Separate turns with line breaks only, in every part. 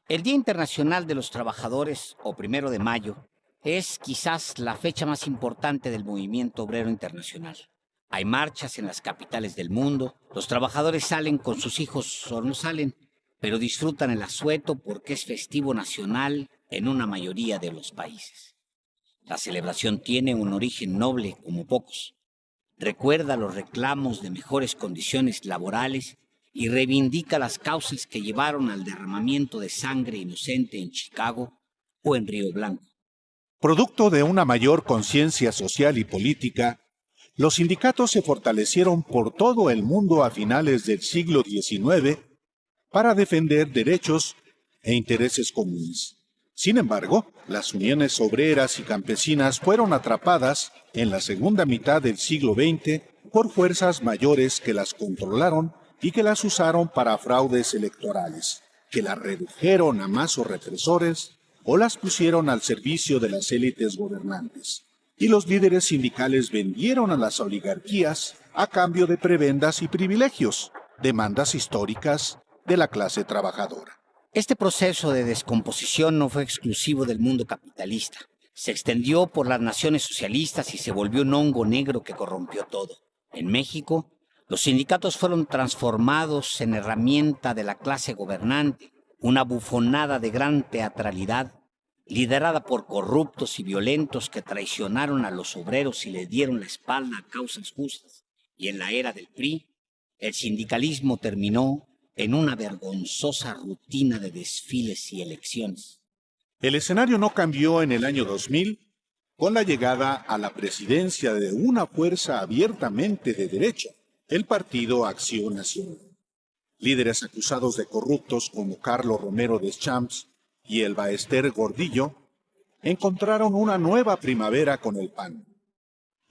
El Día Internacional de los Trabajadores, o 1 de Mayo, es quizás la fecha más importante del movimiento obrero internacional. Hay marchas en las capitales del mundo, los trabajadores salen con sus hijos o no salen, pero disfrutan el asueto porque es festivo nacional en una mayoría de los países. La celebración tiene un origen noble como pocos. Recuerda los reclamos de mejores condiciones laborales y reivindica las causas que llevaron al derramamiento de sangre inocente en Chicago o en Río Blanco.
Producto de una mayor conciencia social y política, los sindicatos se fortalecieron por todo el mundo a finales del siglo XIX para defender derechos e intereses comunes. Sin embargo, las uniones obreras y campesinas fueron atrapadas en la segunda mitad del siglo XX por fuerzas mayores que las controlaron y que las usaron para fraudes electorales, que las redujeron a mazos represores o las pusieron al servicio de las élites gobernantes. Y los líderes sindicales vendieron a las oligarquías a cambio de prebendas y privilegios, demandas históricas de la clase trabajadora.
Este proceso de descomposición no fue exclusivo del mundo capitalista. Se extendió por las naciones socialistas y se volvió un hongo negro que corrompió todo. En México, los sindicatos fueron transformados en herramienta de la clase gobernante, una bufonada de gran teatralidad, liderada por corruptos y violentos que traicionaron a los obreros y le dieron la espalda a causas justas. Y en la era del PRI, el sindicalismo terminó en una vergonzosa rutina de desfiles y elecciones.
El escenario no cambió en el año 2000 con la llegada a la presidencia de una fuerza abiertamente de derecha, el Partido Acción Nacional. Líderes acusados de corruptos como Carlos Romero Deschamps y Elba Ester Gordillo encontraron una nueva primavera con el PAN,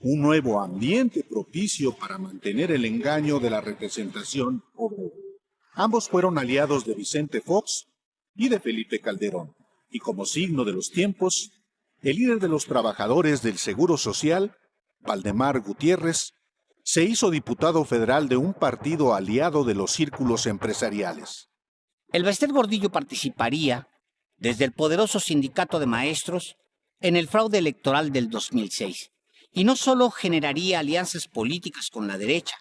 un nuevo ambiente propicio para mantener el engaño de la representación obrera. Ambos fueron aliados de Vicente Fox y de Felipe Calderón, y como signo de los tiempos, el líder de los trabajadores del Seguro Social, Valdemar Gutiérrez, se hizo diputado federal de un partido aliado de los círculos empresariales.
Elba Ester Gordillo participaría, desde el poderoso sindicato de maestros, en el fraude electoral del 2006, y no solo generaría alianzas políticas con la derecha,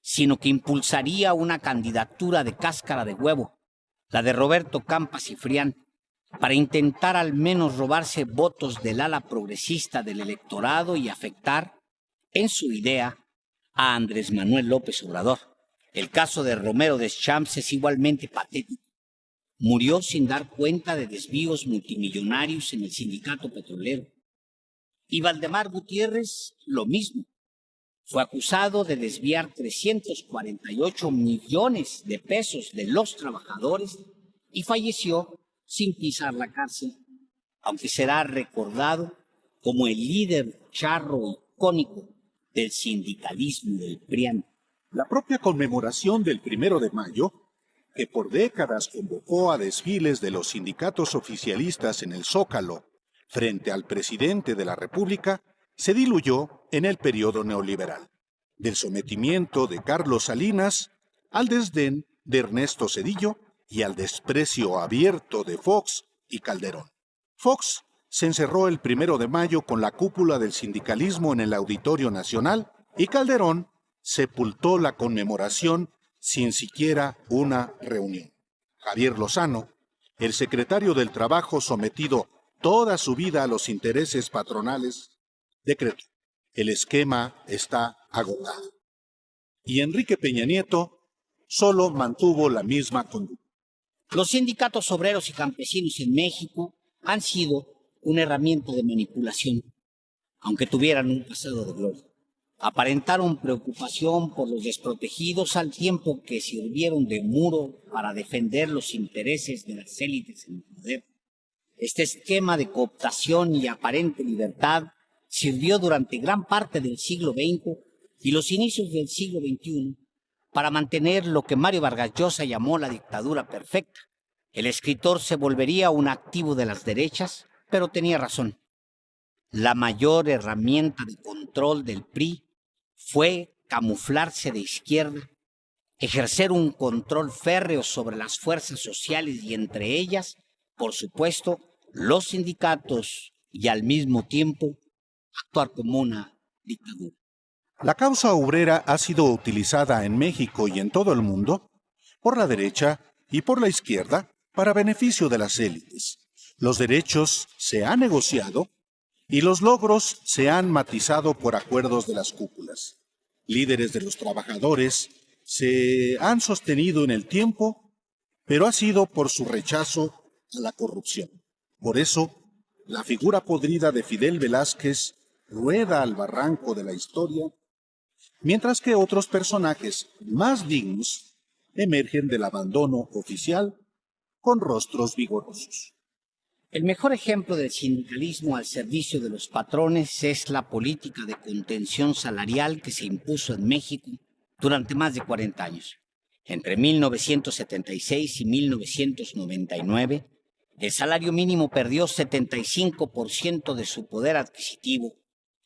sino que impulsaría una candidatura de cáscara de huevo, la de Roberto Campa Cifrián, para intentar al menos robarse votos del ala progresista del electorado y afectar, en su idea, a Andrés Manuel López Obrador. El caso de Romero Deschamps es igualmente patético. Murió sin dar cuenta de desvíos multimillonarios en el sindicato petrolero. Y Valdemar Gutiérrez, lo mismo. Fue acusado de desviar 348 millones de pesos de los trabajadores y falleció sin pisar la cárcel, aunque será recordado como el líder charro icónico del sindicalismo del PRIAN.
La propia conmemoración del 1 de Mayo, que por décadas convocó a desfiles de los sindicatos oficialistas en el Zócalo frente al presidente de la República, se diluyó en el periodo neoliberal, del sometimiento de Carlos Salinas al desdén de Ernesto Zedillo y al desprecio abierto de Fox y Calderón. Fox se encerró el 1 de Mayo con la cúpula del sindicalismo en el Auditorio Nacional y Calderón sepultó la conmemoración sin siquiera una reunión. Javier Lozano, el secretario del Trabajo sometido toda su vida a los intereses patronales, decretó: el esquema está agotado. Y Enrique Peña Nieto solo mantuvo la misma conducta.
Los sindicatos obreros y campesinos en México han sido una herramienta de manipulación, aunque tuvieran un pasado de gloria. Aparentaron preocupación por los desprotegidos al tiempo que sirvieron de muro para defender los intereses de las élites en el poder. Este esquema de cooptación y aparente libertad sirvió durante gran parte del siglo XX y los inicios del siglo XXI para mantener lo que Mario Vargas Llosa llamó la dictadura perfecta. El escritor se volvería un activo de las derechas, pero tenía razón. La mayor herramienta de control del PRI fue camuflarse de izquierda, ejercer un control férreo sobre las fuerzas sociales y entre ellas por supuesto, los sindicatos y al mismo tiempo actuar como una dictadura.
La causa obrera ha sido utilizada en México y en todo el mundo por la derecha y por la izquierda para beneficio de las élites. Los derechos se han negociado y los logros se han matizado por acuerdos de las cúpulas. Líderes de los trabajadores se han sostenido en el tiempo, pero ha sido por su rechazo a la corrupción. Por eso, la figura podrida de Fidel Velázquez rueda al barranco de la historia, mientras que otros personajes más dignos emergen del abandono oficial con rostros vigorosos.
El mejor ejemplo del sindicalismo al servicio de los patrones es la política de contención salarial que se impuso en México durante más de 40 años. Entre 1976 y 1999, el salario mínimo perdió 75% de su poder adquisitivo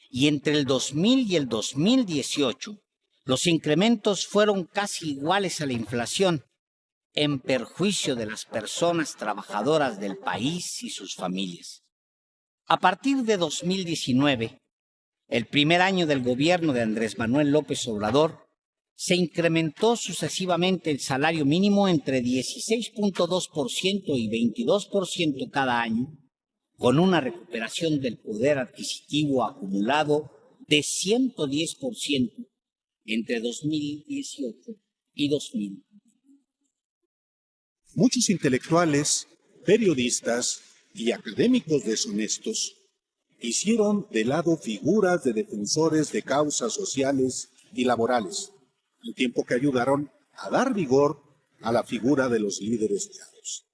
y entre el 2000 y el 2018, los incrementos fueron casi iguales a la inflación, en perjuicio de las personas trabajadoras del país y sus familias. A partir de 2019, el primer año del gobierno de Andrés Manuel López Obrador, se incrementó sucesivamente el salario mínimo entre 16.2% y 22% cada año, con una recuperación del poder adquisitivo acumulado de 110% entre 2018 y 2020.
Muchos intelectuales, periodistas y académicos deshonestos hicieron de lado figuras de defensores de causas sociales y laborales, al tiempo que ayudaron a dar vigor a la figura de los líderes llanos.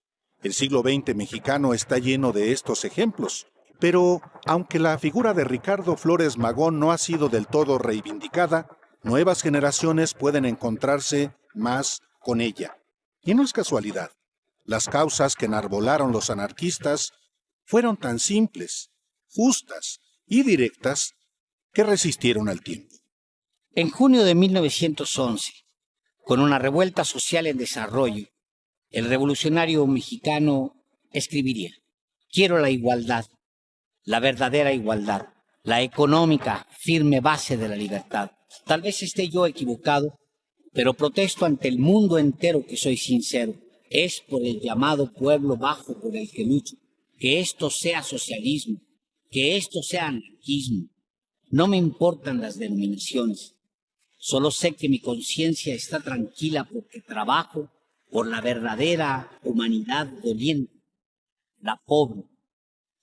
El siglo XX mexicano está lleno de estos ejemplos, pero aunque la figura de Ricardo Flores Magón no ha sido del todo reivindicada, nuevas generaciones pueden encontrarse más con ella. Y no es casualidad. Las causas que enarbolaron los anarquistas fueron tan simples, justas y directas que resistieron al tiempo.
En junio de 1911, con una revuelta social en desarrollo, el revolucionario mexicano escribiría: quiero la igualdad, la verdadera igualdad, la económica, firme base de la libertad. Tal vez esté yo equivocado, pero protesto ante el mundo entero que soy sincero. Es por el llamado pueblo bajo por el que lucho. Que esto sea socialismo, que esto sea anarquismo. No me importan las denominaciones. Solo sé que mi conciencia está tranquila porque trabajo por la verdadera humanidad doliente, la pobre,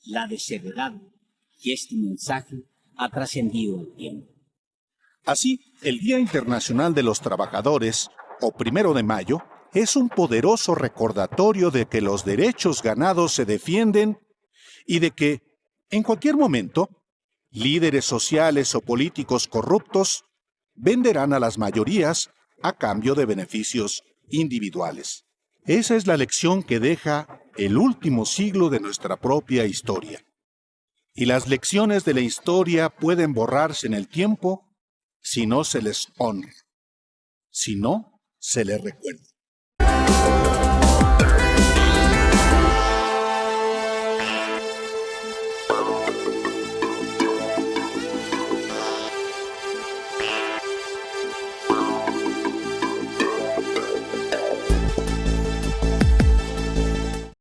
la desheredada. Y este mensaje ha trascendido el tiempo.
Así, el Día Internacional de los Trabajadores, o 1 de mayo, es un poderoso recordatorio de que los derechos ganados se defienden y de que, en cualquier momento, líderes sociales o políticos corruptos venderán a las mayorías a cambio de beneficios individuales. Esa es la lección que deja el último siglo de nuestra propia historia. Y las lecciones de la historia pueden borrarse en el tiempo si no se les honra, si no se les recuerda.